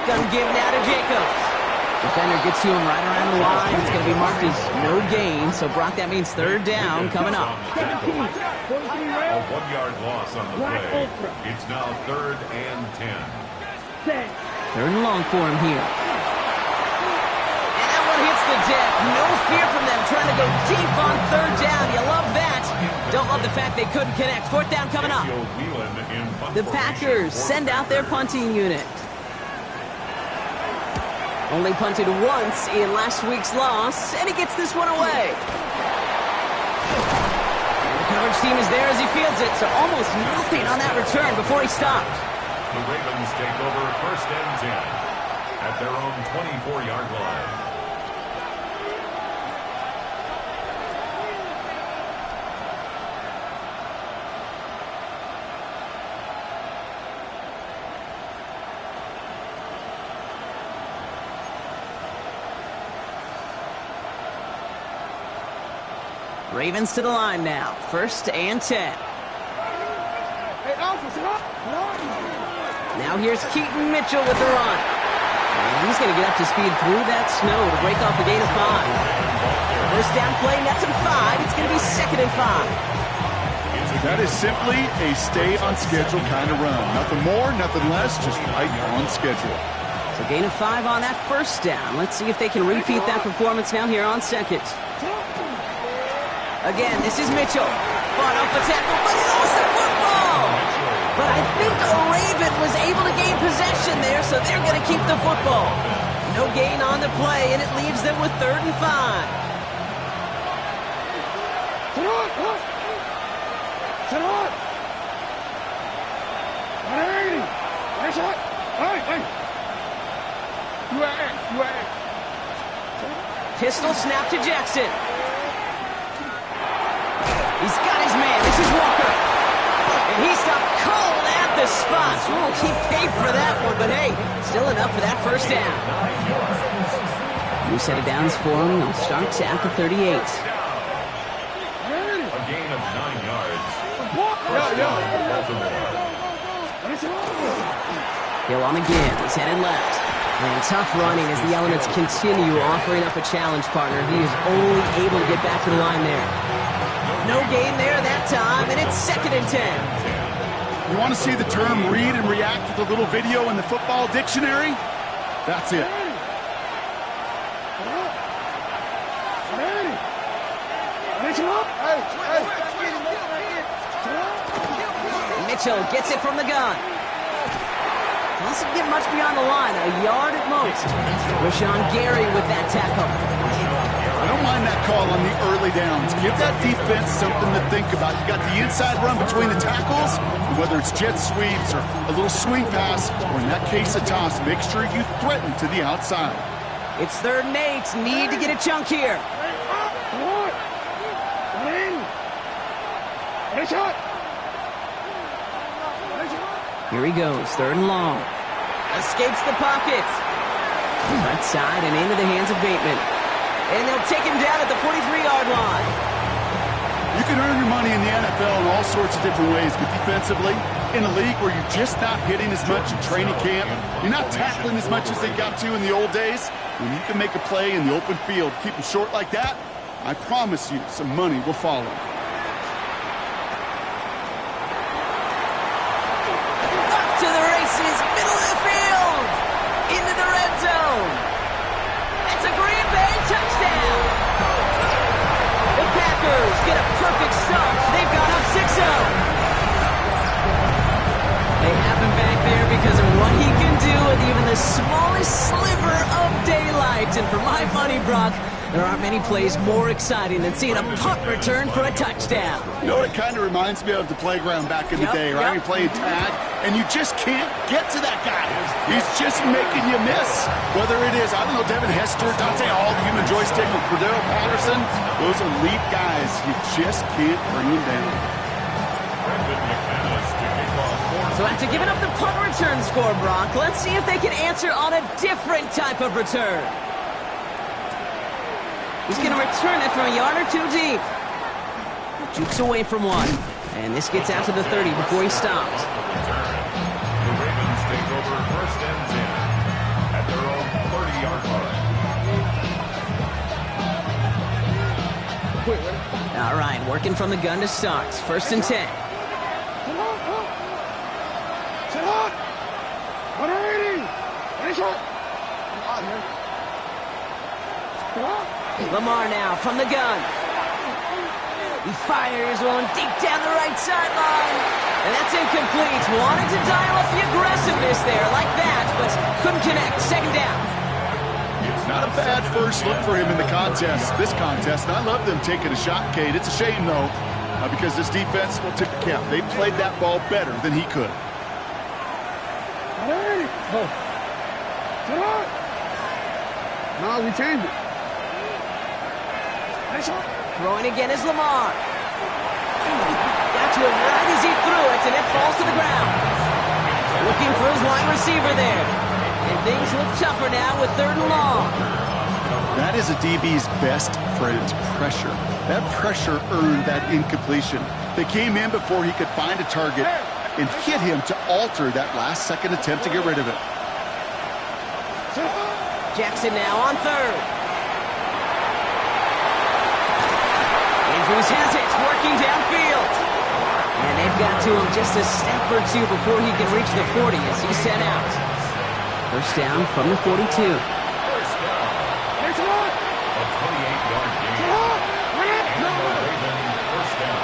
Shotgun give now to Jacobs. Defender gets to him right around the line. It's going to be marked as no gain. So, Brock, that means third down coming up. A 1-yard loss on the play. It's now 3rd and 10. Third and long for him here. And that one hits the deck. No fear from them trying to go deep on third down. You love that. Don't love the fact they couldn't connect. Fourth down coming up. The Packers send out their punting unit. Only punted once in last week's loss, and he gets this one away. And the coverage team is there as he fields it, so almost nothing on that return before he stopped. The Ravens take over 1st and 10 at their own 24-yard line. Ravens to the line now. 1st and 10. Now here's Keaton Mitchell with the run. And he's going to get up to speed through that snow to break off a gain of 5. First down play, nets him 5. It's going to be 2nd and 5. That is simply a stay on schedule kind of run. Nothing more, nothing less, just right on schedule. So gain of 5 on that first down. Let's see if they can repeat that performance now here on 2nd. Again, this is Mitchell. Fought off the tackle, but he lost the football. But I think a Raven was able to gain possession there, so they're going to keep the football. No gain on the play, and it leaves them with 3rd and 5. Pistol snap to Jackson. He's got his man. This is Walker. And he stopped cold at the spot. Oh, he paid for that one, but hey, still enough for that first down. New set of downs for him. They'll start at the 38. A gain of 9 yards. Hill on again. He's headed left. And tough running as the Elements continue offering up a challenge partner. He is only able to get back to the line there. No gain there that time, and it's 2nd and 10. You want to see the term read and react with a little video in the football dictionary? That's it. Mitchell gets it from the gun. Doesn't get much beyond the line, a yard at most. Rashawn Gary with that tackle. I don't mind that call on the early downs. Give that defense something to think about. You got the inside run between the tackles, and whether it's jet sweeps or a little swing pass, or in that case a toss, make sure you threaten to the outside. It's 3rd and 8. Need to get a chunk here. Here he goes, 3rd and long. Escapes the pocket. Right side and into the hands of Bateman. And they'll take him down at the 43-yard line. You can earn your money in the NFL in all sorts of different ways, but defensively, in a league where you're just not hitting as much in training camp, you're not tackling as much as they got to in the old days, when you can make a play in the open field, keep them short like that, I promise you some money will follow. Off to the races, middle of the field, into the red zone. That's a Green Bay touchdown. The Packers get a perfect start. They've got up 6-0. They have him back there because of what he can do with even the smallest sliver of daylight. And for my money, Brock, there aren't many plays more exciting than seeing a punt return for a touchdown. You know what it kind of reminds me of the playground back in the day, right? You're playing tag, and you just can't get to that guy. He's just making you miss. Whether it is, I don't know, Devin Hester, Dante Hall, the human joystick, or Cordero Patterson, those elite guys, you just can't bring them down. So after giving up the punt return score, Brock, let's see if they can answer on a different type of return. He's going to return it from a yard or two deep. Jukes away from one. And this gets out to the 30 before he stops. The Ravens take over 1st and 10. All right, working from the gun to start. First and 10. Lamar now from the gun. He fires one deep down the right sideline. And that's incomplete. Wanted to dial up the aggressiveness there like that, but couldn't connect. Second down. Not a bad first look for him in the contest, this contest. And I love them taking a shot, Kate. It's a shame, though, because this defense will tip the cap. They played that ball better than he could. No, we changed it. Throwing again is Lamar. Got to him right as he threw it, and it falls to the ground. Looking for his wide receiver there. And things look tougher now with 3rd and long. That is a DB's best friend, pressure. That pressure earned that incompletion. They came in before he could find a target and hit him to alter that last-second attempt to get rid of it. Jackson now on 3rd. Andrews has it, working downfield. And they've got to him just a step or two before he can reach the 40 as he's sent out. First down from the 42. First down. A 28-yard gain. And the Ravens first down.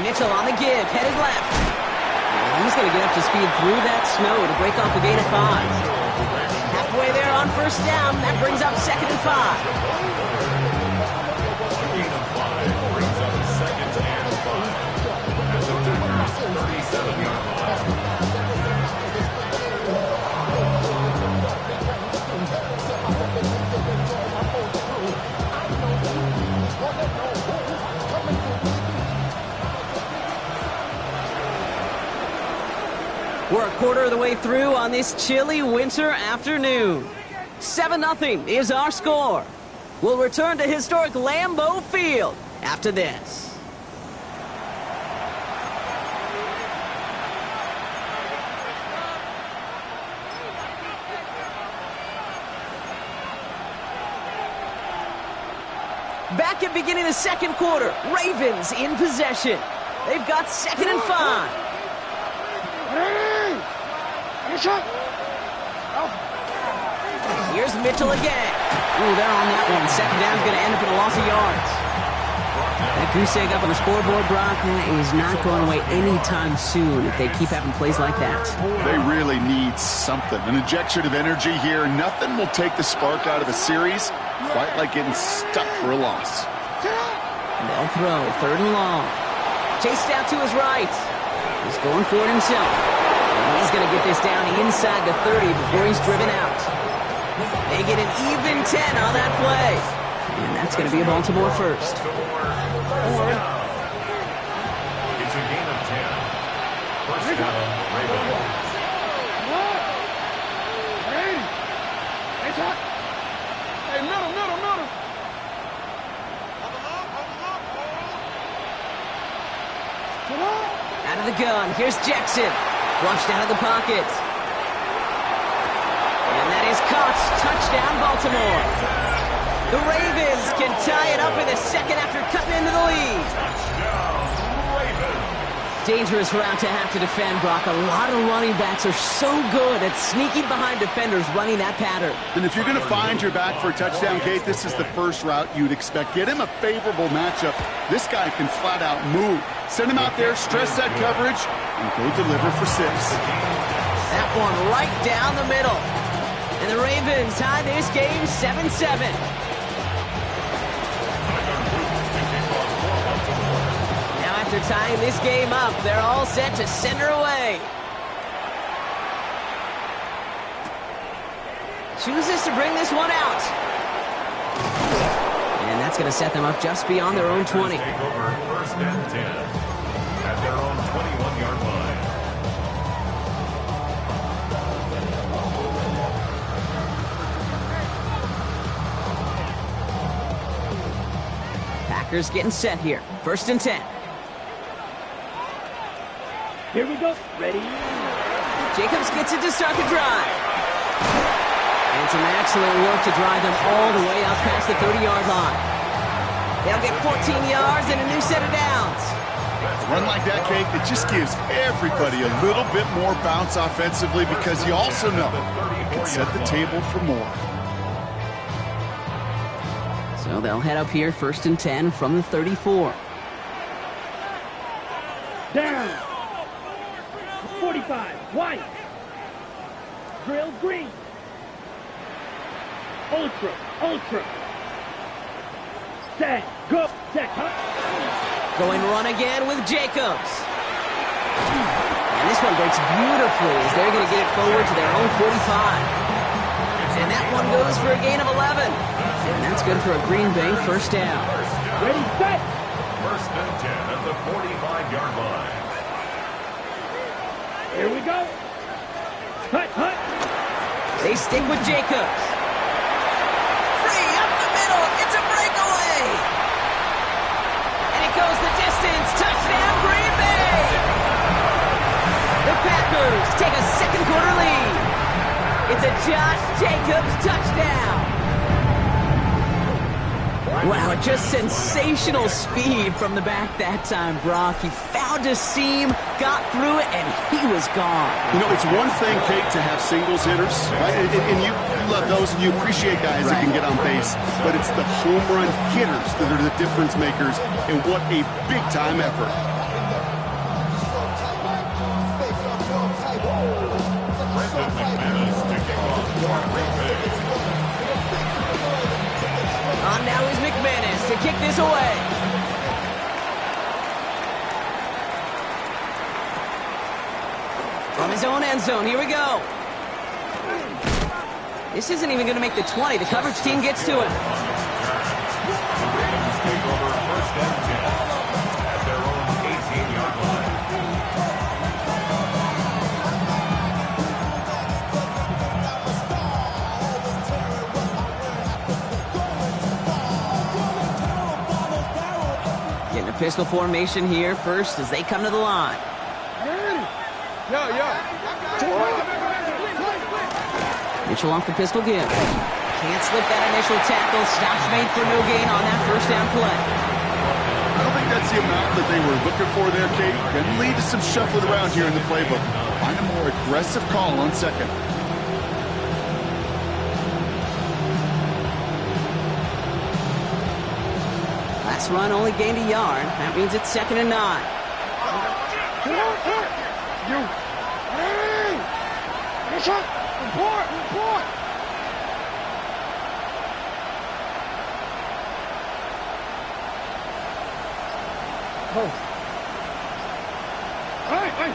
Mitchell on the give, headed left. And he's going to get up to speed through that snow to break off a gain of 5. Halfway there on first down, that brings up 2nd and 5. A gain of 5 brings up 2nd and 5. At the Denver's 37-yard line. We're a quarter of the way through on this chilly winter afternoon. 7-0 is our score. We'll return to historic Lambeau Field after this. Back at beginning of the second quarter, Ravens in possession. They've got 2nd and 5. Here's Mitchell again. Ooh, they're on that one. Second down's going to end up in a loss of yards. That goose egg up on the scoreboard, Brock, is not going away anytime soon if they keep having plays like that. They really need something. An injection of energy here. Nothing will take the spark out of a series quite like getting stuck for a loss. They'll throw 3rd and long. Chased out to his right. He's going for it himself. And he's going to get this down inside the 30 before he's driven out. They get an even 10 on that play. And that's going to be a Baltimore first. It's a gain of 10. First down, Ravens. Hey, middle. Out of the gun, here's Jackson. Flushed out of the pocket. And that is caught. Touchdown, Baltimore. The Ravens can tie it up in the second after cutting into the lead. Dangerous route to have to defend, Brock. A lot of running backs are so good at sneaking behind defenders running that pattern. And if you're going to find your back for a touchdown, Kate, this is the first route you'd expect. Get him a favorable matchup. This guy can flat out move. Send him out there, stress that coverage, and go deliver for 6. That one right down the middle. And the Ravens tie this game 7-7. Now after tying this game up, they're all set to send her away. Chooses to bring this one out. And that's going to set them up just beyond their own 20. Take over 1st and 10 at their own 21-yard line. Packers getting set here. 1st and 10. Here we go. Ready? Jacobs gets it to start the drive. And some excellent work to drive them all the way up past the 30-yard line. They'll get 14 yards and a new set of downs. A run like that, Kate, it just gives everybody a little bit more bounce offensively because you also know you can set the table for more. So they'll head up here 1st and 10 from the 34. Down. 45. White. Drill green. Ultra. Ultra. Set. Go. Set. Huh? Going run again with Jacobs. And this one breaks beautifully as they're going to get it forward to their own 45. And that one goes for a gain of 11. And that's good for a Green Bay first down. Ready, set. 1st and 10 at the 45-yard line. Here we go. Hut, hut. They stick with Jacobs. Free up the middle. It's a breakaway. And it goes the distance. Touchdown, Green Bay. The Packers take a second quarter lead. It's a Josh Jacobs touchdown. Wow, just sensational speed from the back that time, Brock. He found a seam, got through it, and he was gone. You know, it's one thing, Kate, to have singles hitters, right? And you love those, and you appreciate guys that can get on base. But it's the home run hitters that are the difference makers, and what a big-time effort. On now is McManus to kick this away. From his own end zone, here we go. This isn't even going to make the 20. The coverage team gets to him. Take over 1st and 10 at their own 18-yard line. Getting a pistol formation here first as they come to the line. Mitchell off the pistol give. Can't slip that initial tackle. Stops made for no gain on that first down play. I don't think that's the amount that they were looking for there, Kate. Going to lead to some shuffling around here in the playbook. Find a more aggressive call on second. Last run only gained a yard. That means it's 2nd and 9. Report! Hey!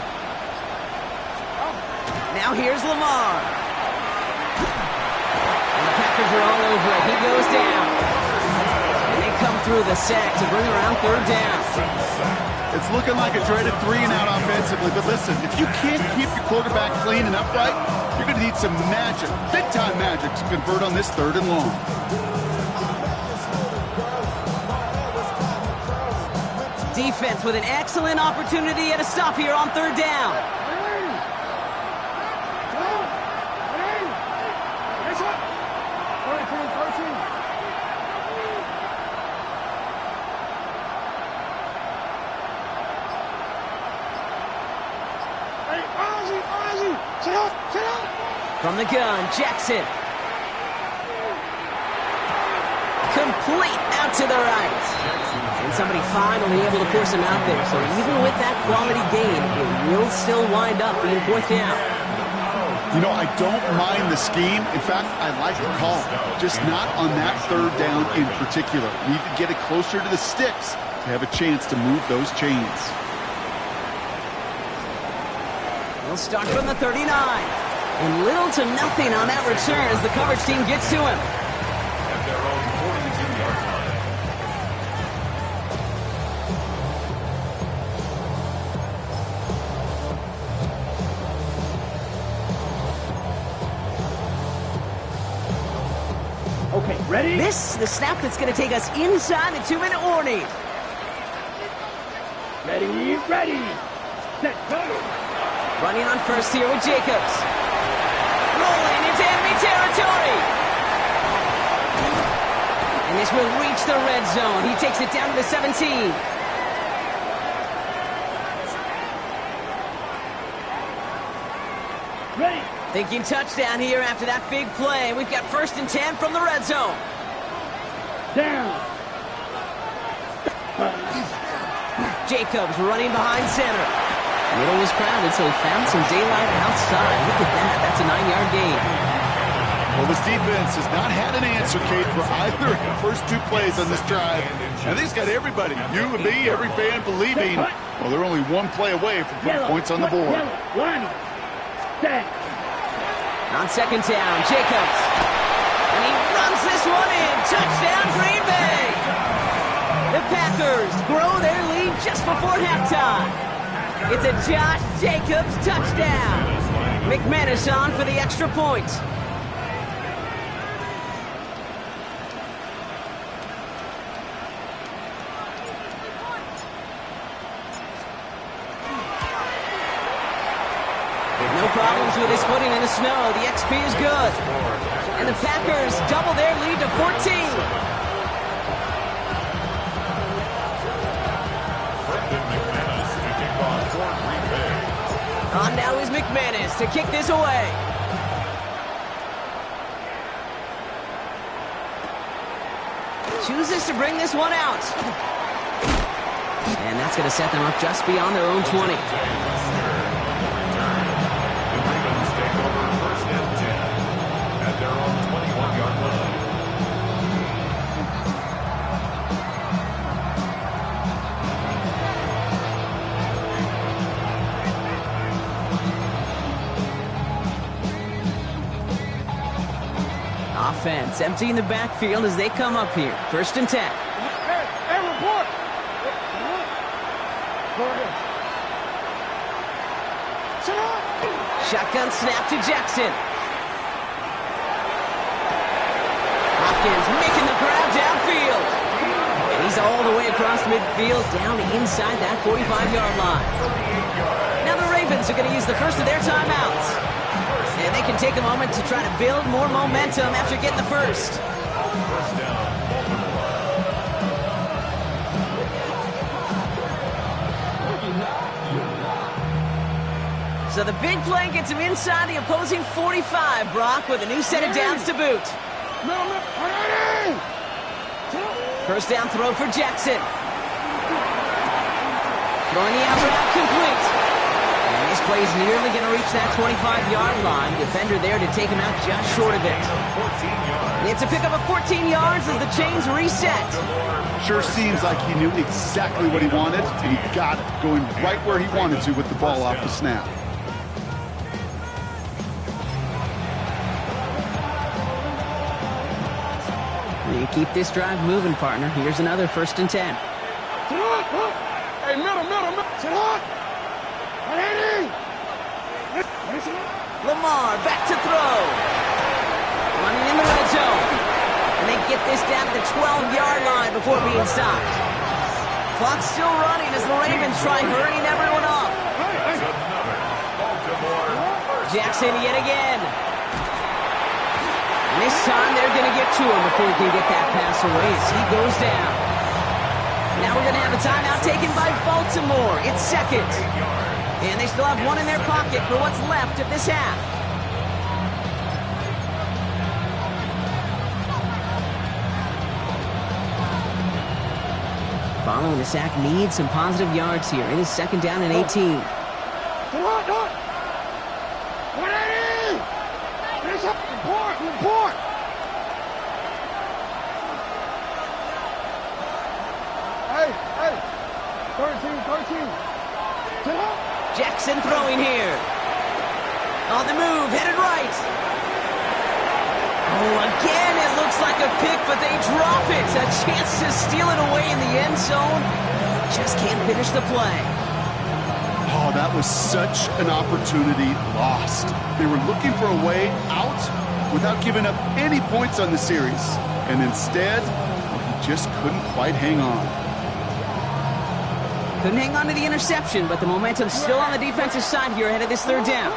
Now here's Lamar. And the Packers are all over it. He goes down. And they come through the sack to bring around 3rd down. It's looking like a dreaded 3-and-out offensively, but listen, if you can't keep your quarterback clean and upright, you're going to need some magic, big-time magic, to convert on this 3rd and long. Defense with an excellent opportunity at a stop here on 3rd down. From the gun, Jackson. Complete out to the right. And somebody finally able to force him out there. So even with that quality gain, it will still wind up being 4th down. You know, I don't mind the scheme. In fact, I like the call. Just not on that 3rd down in particular. Need to get it closer to the sticks to have a chance to move those chains. He'll start from the 39. And little to nothing on that return as the coverage team gets to him. At their own 42-yard line. Okay, ready? This, the snap that's going to take us inside the 2-minute warning. Ready, ready. set, go. Running on first here with Jacobs. Rolling into enemy territory. And this will reach the red zone. He takes it down to the 17. Ready. Thinking touchdown here after that big play. We've got 1st and 10 from the red zone. Down. Jacobs running behind center. Middle was crowded, so he found some daylight outside. Look at that. That's a 9-yard gain. Well, this defense has not had an answer, Kate, for either of the first 2 plays on this drive. And he's got everybody, you and me, every fan believing, well, they're only 1 play away from putting points on the board. Line. Set. On 2nd down, Jacobs. And he runs this one in. Touchdown, Green Bay. The Packers grow their lead just before halftime. It's a Josh Jacobs touchdown. McManus on for the extra point. No problems with his footing in the snow. The XP is good. And the Packers double their lead to 14. On now is McManus to kick this away. Chooses to bring this one out. And that's going to set them up just beyond their own 20. Offense emptying the backfield as they come up here. 1st and 10. Hey, report. Go ahead. Sit up. Shotgun snap to Jackson. Hopkins making the grab downfield. And he's all the way across midfield down inside that 45-yard line. Now the Ravens are going to use the first of their timeouts. And they can take a moment to try to build more momentum after getting the first. So the big play gets him inside the opposing 45, Brock, with a new set of downs to boot. First down throw for Jackson. Throwing the out route complete. And this play is nearly going to reach that 25-yard line. Defender there to take him out just short of it. It's a pickup of 14 yards as the chains reset. Sure seems like he knew exactly what he wanted, and he got it, going right where he wanted to with the ball off the snap. You keep this drive moving, partner. Here's another 1st and 10. Hey, middle. Sit up. Lamar back to throw. Running in the red zone. And they get this down to the 12-yard line before being stopped. Clock's still running as the Ravens try hurrying everyone up. Jackson yet again. And this time they're going to get to him before he can get that pass away as he goes down. Now we're going to have a timeout taken by Baltimore. It's 2nd. And they still have one in their pocket for what's left of this half. Following the sack needs some positive yards here. It is 2nd down and 18. Report. Hey. 13. Sit up. Jackson throwing here. On the move, headed right. Oh, again, it looks like a pick, but they drop it. A chance to steal it away in the end zone. Just can't finish the play. Oh, that was such an opportunity lost. They were looking for a way out without giving up any points on the series. And instead, he just couldn't quite hang on. Couldn't hang on to the interception, but the momentum's still on the defensive side here ahead of this third down.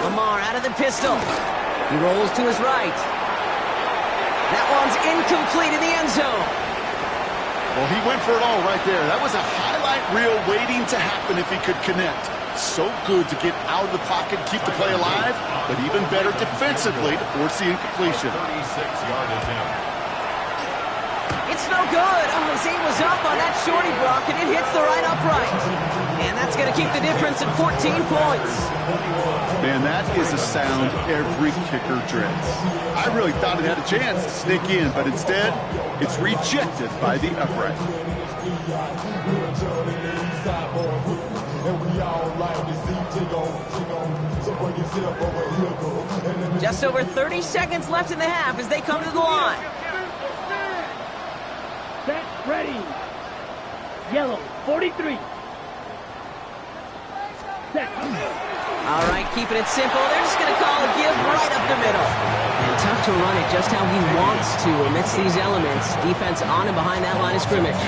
Lamar out of the pistol. He rolls to his right. That one's incomplete in the end zone. Well, he went for it all right there. That was a highlight reel waiting to happen if he could connect. So good to get out of the pocket, keep the play alive, but even better defensively to force the incompletion. 36-yard attempt. It's no good. Oh, his aim was up on that shorty block, and it hits the right upright. And that's going to keep the difference at 14 points. Man, that is a sound every kicker dreads. I really thought it had a chance to sneak in, but instead, it's rejected by the upright. Just over 30 seconds left in the half as they come to the line. Set, ready. Yellow, 43. Set. All right, keeping it simple. They're just going to call a give right up the middle. And tough to run it just how he wants to amidst these elements. Defense on and behind that line of scrimmage.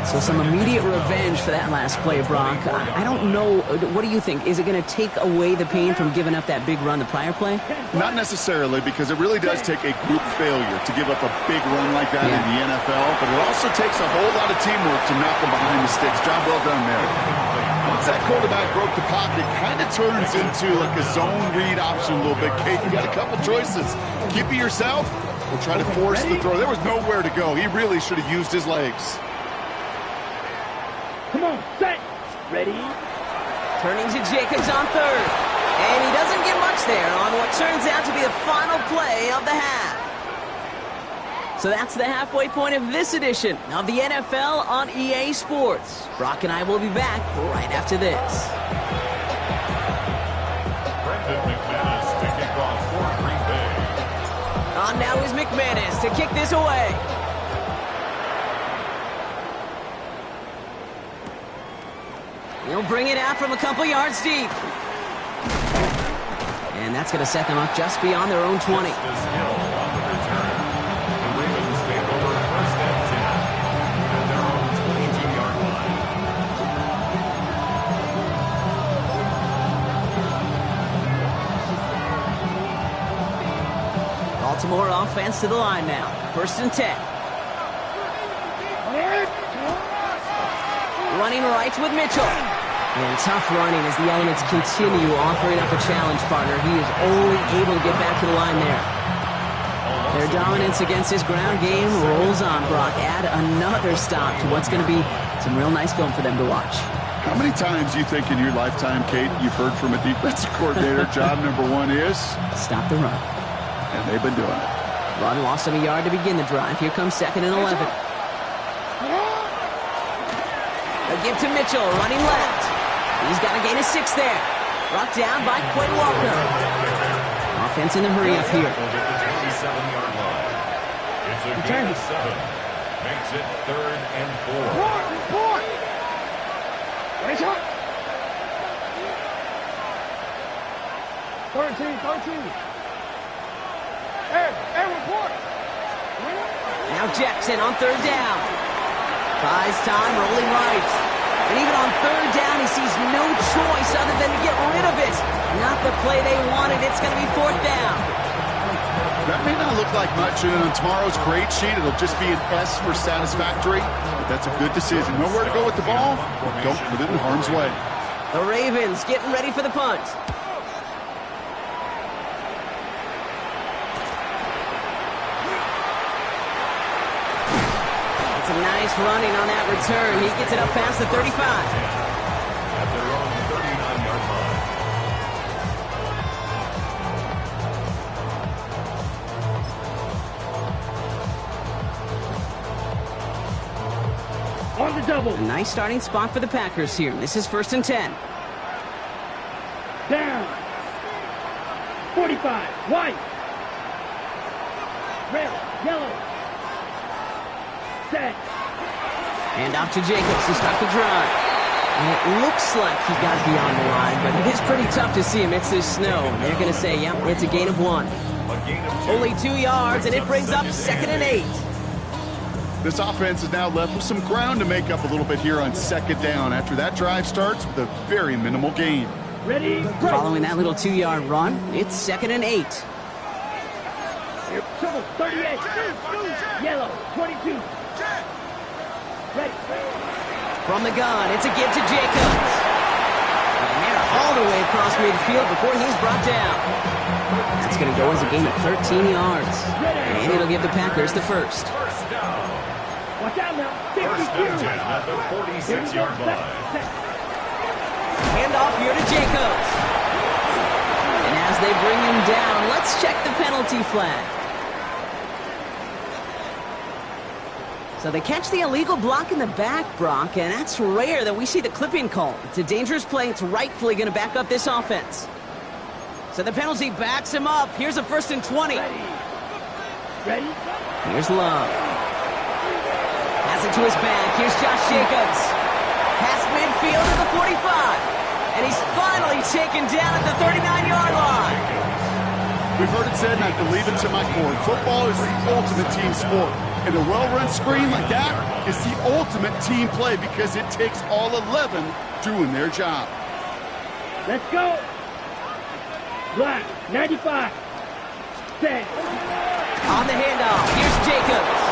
So some immediate revenge for that last play, Brock. I don't know. What do you think? Is it going to take away the pain from giving up that big run the prior play? Not necessarily, because it really does take a group failure to give up a big run like that in the NFL, but it also takes a whole lot of teamwork to knock them behind the sticks. Job well done there. Once that quarterback broke the pocket, it kind of turns into like a zone read option a little bit. Kate, you got a couple choices. Keep it yourself or try to force the throw. There was nowhere to go. He really should have used his legs. Come on, set, ready. Turning to Jacobs on third. And he doesn't get much there on what turns out to be the final play of the half. So that's the halfway point of this edition of the NFL on EA Sports. Brock and I will be back right after this. Brendan McManus to kick off for Green Bay. On now is McManus to kick this away. He'll bring it out from a couple yards deep. And that's going to set them up just beyond their own 20. This Hill on the return. The Ravens take over first and 10 at their own 22-yard line. Baltimore offense to the line now. First and 10. Running right with Mitchell. And tough running as the elements continue offering up a challenge partner. He is only able to get back to the line there. Their dominance against his ground game rolls on, Brock. Add another stop to what's going to be some real nice film for them to watch. How many times do you think in your lifetime, Kate, you've heard from a defensive coordinator, job number one is? Stop the run. And they've been doing it. Run lost him a yard to begin the drive. Here comes 2nd and 11. A give to Mitchell, running left. He's got a gain of 6 there. Brought down by Quinn Walker. Offense in the hurry up here. Over the 27-yard line. It's a gain of 7. Makes it 3rd and 4. Race up. 13. Hey, report. Now Jackson on 3rd down. Buys time, rolling right. And even on 3rd down, he sees no choice other than to get rid of it. Not the play they wanted. It's going to be 4th down. That may not look like much, and on tomorrow's grade sheet, it'll just be an S for satisfactory, but that's a good decision. Nowhere to go with the ball, don't put it in harm's way. The Ravens getting ready for the punt. It's a nice running on that return. He gets it up past the 35. At their own 39-yard line. On the double. A nice starting spot for the Packers here. This is 1st and 10. Down. 45. White. Red. Yellow. Set. And off to Jacobs to start the drive. And it looks like he got beyond the line, but it is pretty tough to see amidst this snow. They're going to say, yep, it's a gain of 1. A gain of 2. Only 2 yards, and it brings up 2nd and 8. This offense is now left with some ground to make up a little bit here on 2nd down after that drive starts with a very minimal gain. Ready? Following that little 2-yard run, it's 2nd and 8. Trouble, 38. Yellow, 22. Ready. From the gun, it's a give to Jacobs. And they're all the way across midfield before he's brought down. That's going to go as a gain of 13 yards. And it'll give the Packers the first. First down. Watch out now. First 52. and 10 at the 46-yard line. Handoff here to Jacobs. And as they bring him down, let's check the penalty flag. So they catch the illegal block in the back, Brock, and that's rare that we see the clipping call. It's a dangerous play. It's rightfully going to back up this offense. So the penalty backs him up. Here's a 1st and 20. Ready? Here's Love. Pass it to his back. Here's Josh Jacobs. Past midfield to the 45. And he's finally taken down at the 39-yard line. We've heard it said, and I believe it to my core, football is the ultimate team sport. And a well-run screen like that is the ultimate team play because it takes all 11 doing their job. Let's go. Black, 95. Set. On the handoff, here's Jacobs.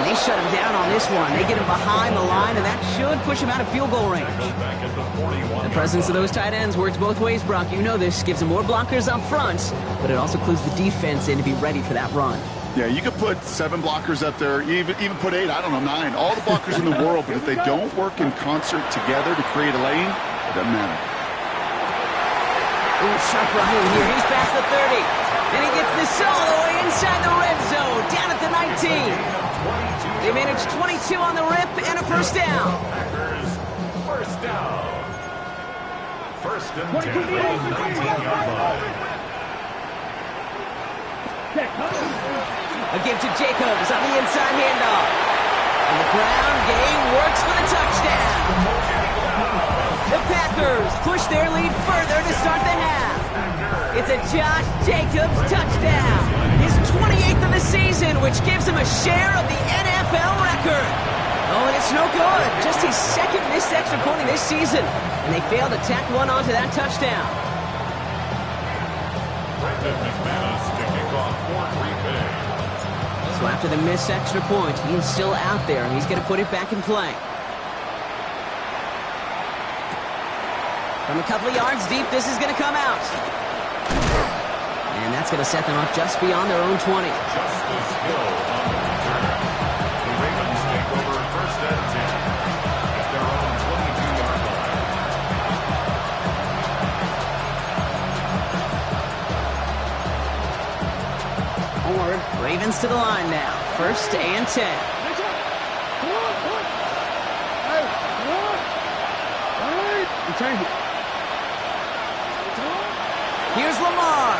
And they shut him down on this one. They get him behind the line, and that should push him out of field goal range. Back at the 41. The presence of those tight ends works both ways, Brock. You know this. Gives them more blockers up front, but it also clues the defense in to be ready for that run. Yeah, you could put 7 blockers up there, even put 8, I don't know, 9, all the blockers in the world, but if they don't work in concert together to create a lane, it doesn't matter. Ooh, sharp running here. He's past the 30. And he gets this all the way inside the red zone, down at the 19. They managed 22 on the rip and a first down. Packers, first down. First and 10 from the 19-yard line. A give to Jacobs on the inside handoff. And the ground game works for the touchdown. The Packers push their lead further to start the half. It's a Josh Jacobs touchdown. His 28th of the season, which gives him a share of the NFL record. Oh, and it's no good. Just his 2nd missed extra point of this season. And they failed to tack one onto that touchdown. So after the missed extra point, he's still out there, and he's going to put it back in play. From a couple of yards deep, this is going to come out. And that's going to set them up just beyond their own 20. Justice Hill on the return. The Ravens take over first and 10 at their own 22-yard line. Onward. Ravens to the line now. 1st and 10. Here's Lamar.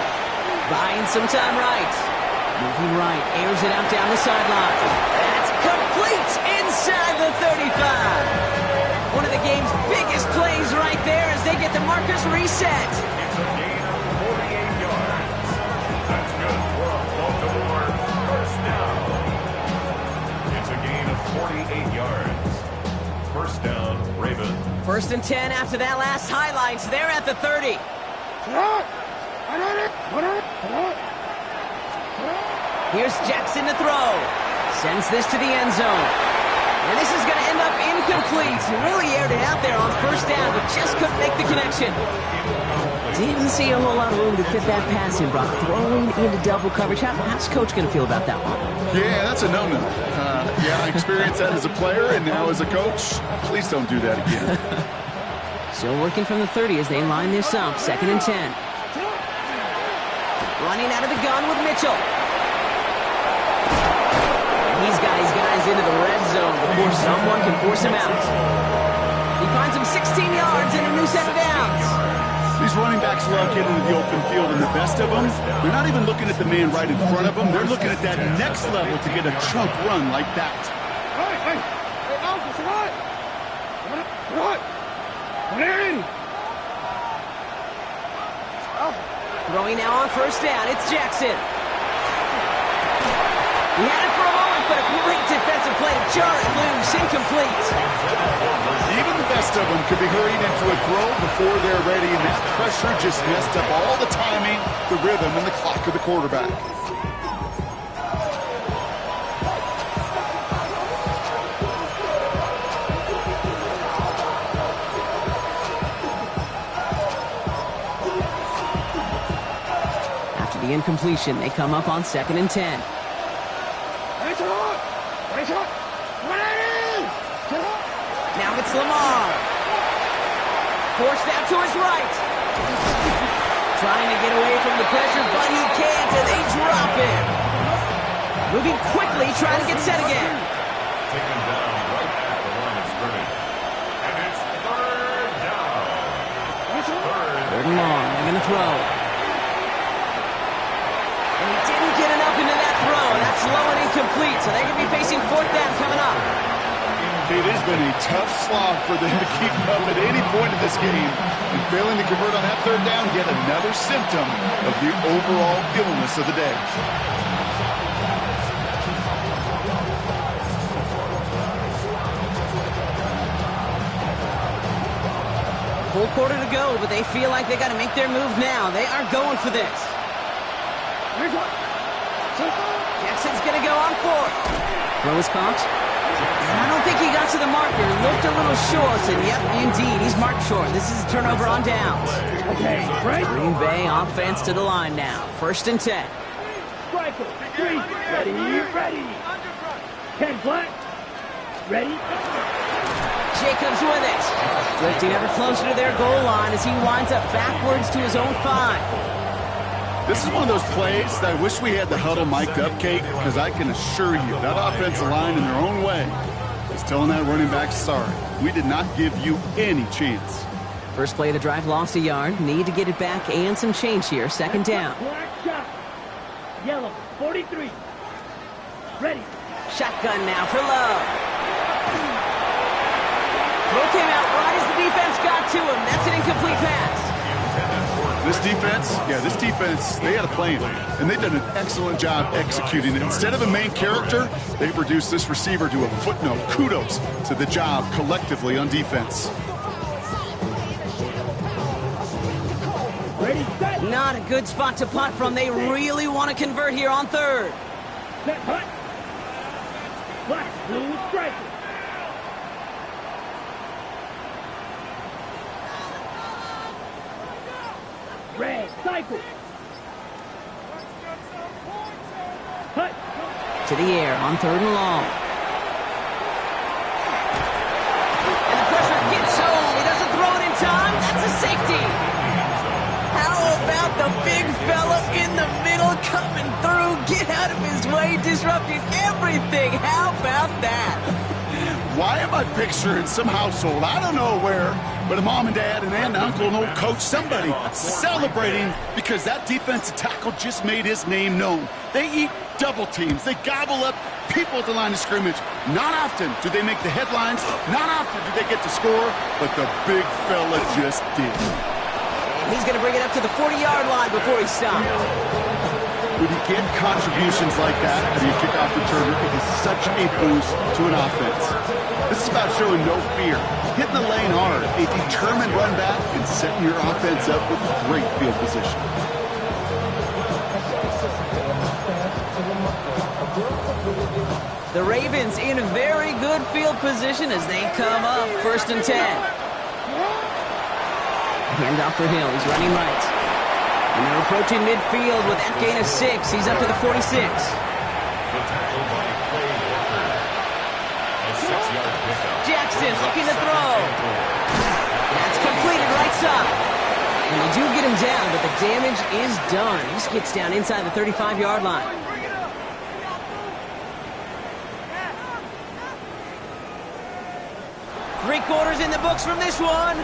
Buying some time right. Moving right. Airs it out down the sideline. That's complete inside the 35. One of the game's biggest plays right there as they get the markers reset. It's a gain of 48 yards. That's good for a Baltimore first down. It's a gain of 48 yards. First down, Ravens. 1st and 10 after that last highlight. They're at the 30. Here's Jackson to throw. Sends this to the end zone. And this is going to end up incomplete. Really aired it out there on first down, but just couldn't make the connection. Didn't see a whole lot of room to fit that pass in, Brock. Throwing into double coverage. How's Coach going to feel about that one? Yeah, that's a no-no. I experienced that as a player and now as a coach. Please don't do that again. Still working from the 30 as they line this up. 2nd and 10. Running out of the gun with Mitchell. He's got his guys into the red zone before someone can force him out. He finds him 16 yards and a new set of downs. These running backs love getting into the open field, and the best of them, they're not even looking at the man right in front of them. They're looking at that next level to get a chunk run like that. Throwing now on first down. It's Jackson. He had it for a moment, but a great defensive play to jar it loose. Incomplete. Even the best of them could be hurried into a throw before they're ready, and that pressure just messed up all the timing, the rhythm, and the clock of the quarterback. After the incompletion, they come up on 2nd and 10. Now it's Lamar. Forced out to his right. Trying to get away from the pressure, but he can't, and they drop him. Moving quickly, trying to get set again. Taken down right at the line of scrimmage. And it's 3rd down. 3rd and long, they're going to throw. And he didn't get enough into that throw. That's low and incomplete, so they're going to be facing 4th down coming up. It has been a tough slog for them to keep up at any point in this game. And failing to convert on that 3rd down, yet another symptom of the overall illness of the day. Full quarter to go, but they feel like they got to make their move now. They are going for this. Jackson's going to go on 4th. Throw is caught. I don't think he got to the marker. Looked a little short, and yep, indeed, he's marked short. This is a turnover on downs. Okay, right. Green Bay offense to the line now. 1st and 10. Striker, 3. Ready. 10 black. Ready. Jacobs with it. Drifting ever closer to their goal line as he winds up backwards to his own 5. This is one of those plays that I wish we had the huddle mic'd up, Kate, because I can assure you that offensive line in their own way is telling that running back, sorry, we did not give you any chance. First play of the drive lost a yard. Need to get it back and some change here. 2nd down. Black shot. Yellow, 43. Ready. Shotgun now for Love. Throw came out right as the defense got to him. That's an incomplete pass. This defense, they had a plan, and they've done an excellent job executing it. Instead of a main character, they've reduced this receiver to a footnote. Kudos to the job collectively on defense. Ready, set. Not a good spot to punt from. They really want to convert here on 3rd. Set, punt. Black, blue, striker. Red, cycle. Hut. To the air on 3rd and long. And the pressure gets home. He doesn't throw it in time. That's a safety. How about the big fella in the middle coming through? Get out of his way, disrupting everything. How about that? Why am I picturing some household, I don't know where, but a mom and dad, an aunt and uncle, an old coach, somebody celebrating because that defensive tackle just made his name known. They eat double teams. They gobble up people at the line of scrimmage. Not often do they make the headlines. Not often do they get to score, but the big fella just did. And he's going to bring it up to the 40-yard line before he stops. When you get contributions like that as your kickoff returner, it is such a boost to an offense. This is about showing no fear, hitting the lane hard, a determined run back, and setting your offense up with great field position. The Ravens in very good field position as they come up 1st and 10. Handoff for Hill. He's running right. And they're approaching midfield with that gain of 6. He's up to the 46. The tackle by Clay Walker. A 6-yard pickup. Jackson looking to throw. That's completed right side. And they do get him down, but the damage is done. He just gets down inside the 35-yard line. Three-quarters in the books from this one.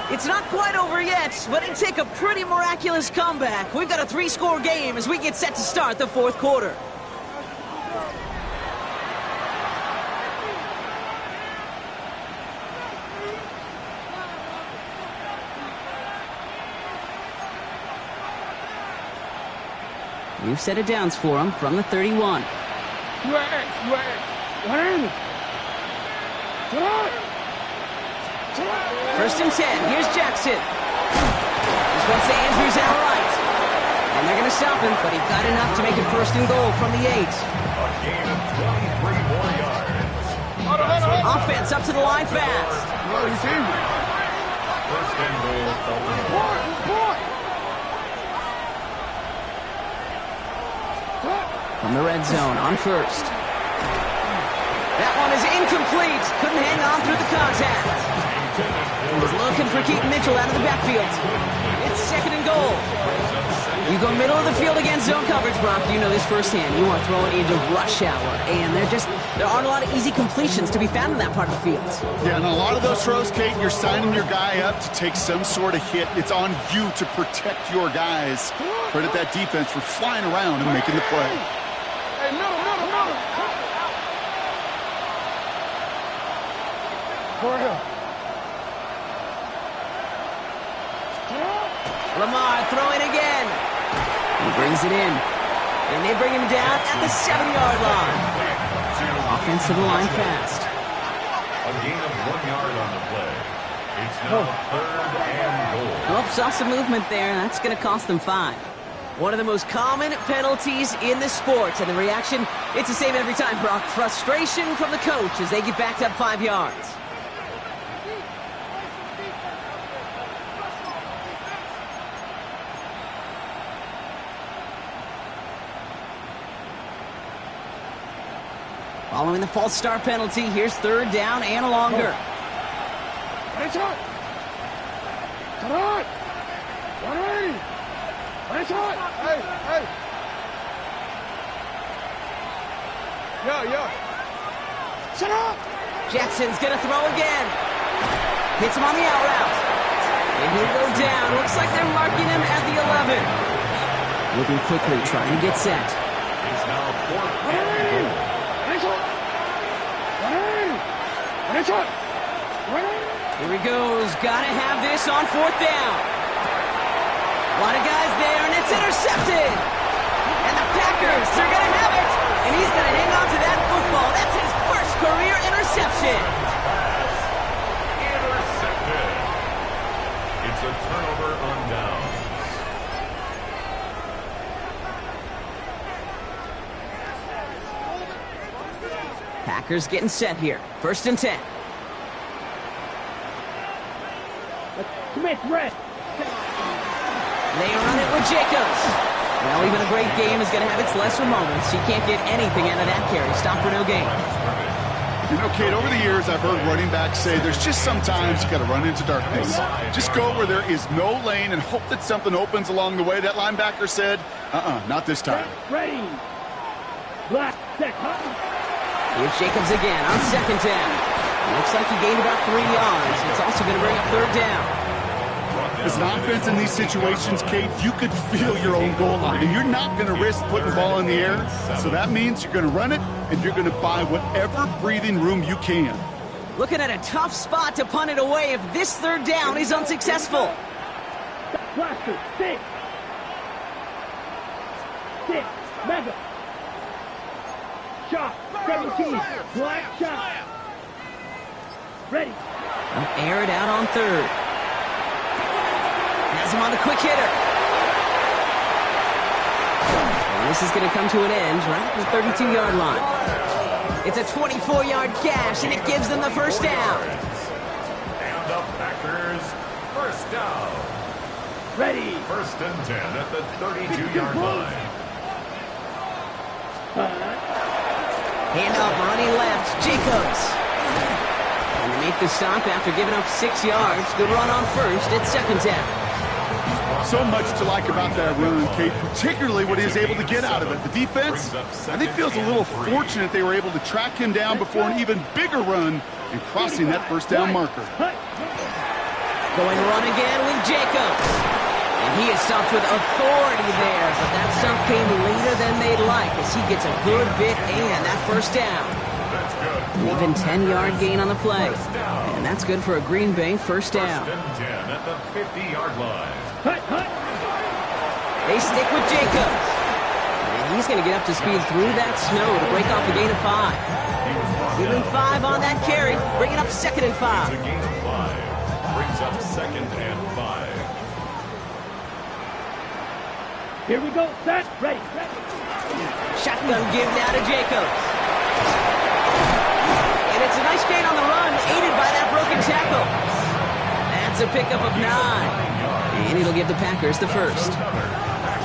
It's not quite over yet, but it'd take a pretty miraculous comeback. We've got a 3-score game as we get set to start the 4th quarter. New set of downs for him from the 31. First and 10. Here's Jackson. This one's to Andrews out right. And they're going to stop him, but he got enough to make it first and goal from the 8. A gain of 23 more yards. Offense up to the line fast. First and goal, Baltimore. From the red zone on first. That one is incomplete. Couldn't hang on through the contact. He was looking for Keaton Mitchell out of the backfield. It's second and goal. You go middle of the field against zone coverage, Brock. You know this firsthand. You want to throw it into rush hour. And there aren't a lot of easy completions to be found in that part of the field. Yeah, and a lot of those throws, Kate, you're signing your guy up to take some sort of hit. It's on you to protect your guys. Credit that defense for flying around and making the play. Hey, middle. For him. Lamar throwing again. He brings it in. And they bring him down at the 7-yard line. Offense to the line fast. A gain of 1 yard on the play. It's now third and goal. Oh, saw some movement there. That's going to cost them 5. One of the most common penalties in the sport. And the reaction, it's the same every time, Brock. Frustration from the coach as they get backed up 5 yards. Following the false start penalty, here's third down and longer. Nice shot. Come on. 180. Nice shot. Hey. Yeah. Shut up. Jackson's going to throw again. Hits him on the out route. And he'll go down. Looks like they're marking him at the 11. Moving quickly, trying to get set. It's now fourth and goal. Here he goes. Gotta have this on fourth down. A lot of guys there, and it's intercepted. And the Packers, they're gonna have it. And he's gonna hang on to that football. That's his first career interception. Intercepted. It's a turnover on downs. Packers getting set here. First and 10. Smith, red. They run it with Jacobs. Well, even a great game is going to have its lesser moments. You can't get anything out of that carry. Stop for no gain. You know, Kate, over the years, I've heard running backs say there's just sometimes you got to run into darkness. Just go where there is no lane and hope that something opens along the way. That linebacker said, not this time. Ready. Black, set, hot. Here's Jacobs again on second down. Looks like he gained about 3 yards. It's also going to bring up third down. As an offense in these situations, Kate, you could feel your own goal line, and you're not going to risk putting the ball in the air. So that means you're going to run it, and you're going to buy whatever breathing room you can. Looking at a tough spot to punt it away if this third down is unsuccessful. Blaster, 6. 6, mega. Shot, 17, black shot. Ready. They'll air it out on third. Has him on the quick hitter. And this is going to come to an end right at the 32-yard line. It's a 24-yard gash, and it gives them the first down. And the Packers, first down. Ready. First and 10 at the 32-yard line. Hand off, running left, Jacobs. And they make the stop after giving up 6 yards. Good run on first. It's second down. So much to like about that run, Kate, particularly what he was able to get out of it. The defense, I think, feels a little fortunate they were able to track him down before an even bigger run and crossing that first down marker. Going run again with Jacobs. And he is stopped with authority there, but that stop came later than they'd like as he gets a good bit and that first down. An even 10-yard gain on the play. And that's good for a Green Bay first down. First and 10 at the 50-yard line. They stick with Jacobs. And he He's going to get up to speed through that snow to break off a gain of 5. Give him 5 on that carry. Bring it up 2nd and 5. It's a gain of 5. Brings up 2nd and 5. Here we go. Set. Ready. Shotgun give now to Jacobs. And it's a nice gain on the run, aided by that broken tackle. That's a pickup of 9. And it'll give the Packers the first.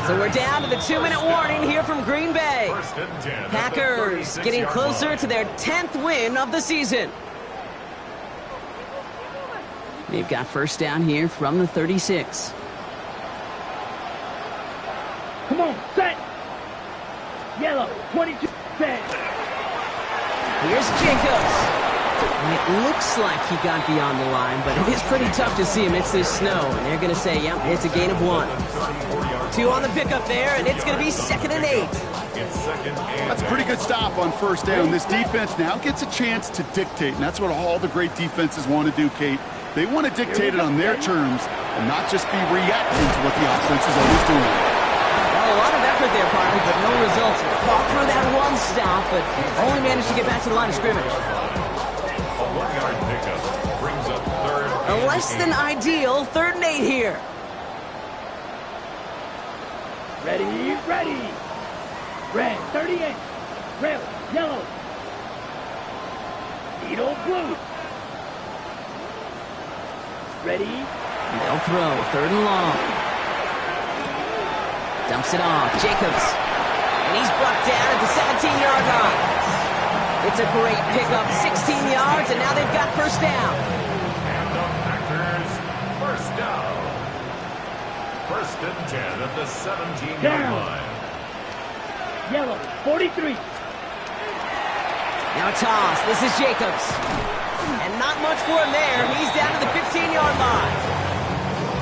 So we're down to the 2-minute warning here from Green Bay. Packers getting closer to their 10th win of the season. They've got first down here from the 36. Come on. Set. Yellow. 22. Set. Here's Jacobs. And it looks like he got beyond the line, but it is pretty tough to see amidst this snow. And they're going to say, yep, it's a gain of 1. 2 on the pickup there, and it's going to be 2nd and 8. That's a pretty good stop on first down. This defense now gets a chance to dictate, and that's what all the great defenses want to do, Kate. They want to dictate it on their terms and not just be reacting to what the offense is always doing. Well, a lot of effort there, partner, but no results. Fought through that one stop, but only managed to get back to the line of scrimmage. A 1-yard pickup brings up 3rd. A less than ideal 3rd and 8 here. Ready. Red. 38. Red. Yellow. Needle blue. Ready. They'll throw 3rd and long. Dumps it off. Jacobs. And he's brought down at the 17-yard line. It's a great pickup. 16 yards, and now they've got first down. And the Packers first down. 1st and 10 at the 17-yard line. Yellow. 43. Now a toss. This is Jacobs. And not much for him there. He's down to the 15-yard line.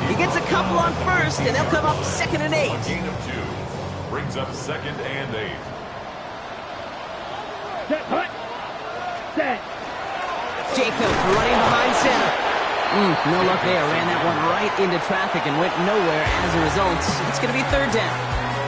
He gets a couple on first, and they'll come up 2nd and 8. A gain of 2 brings up 2nd and 8. Set. Hut. Set. Jacobs running behind center. No luck there. Ran that one right into traffic and went nowhere as a result. It's going to be 3rd down.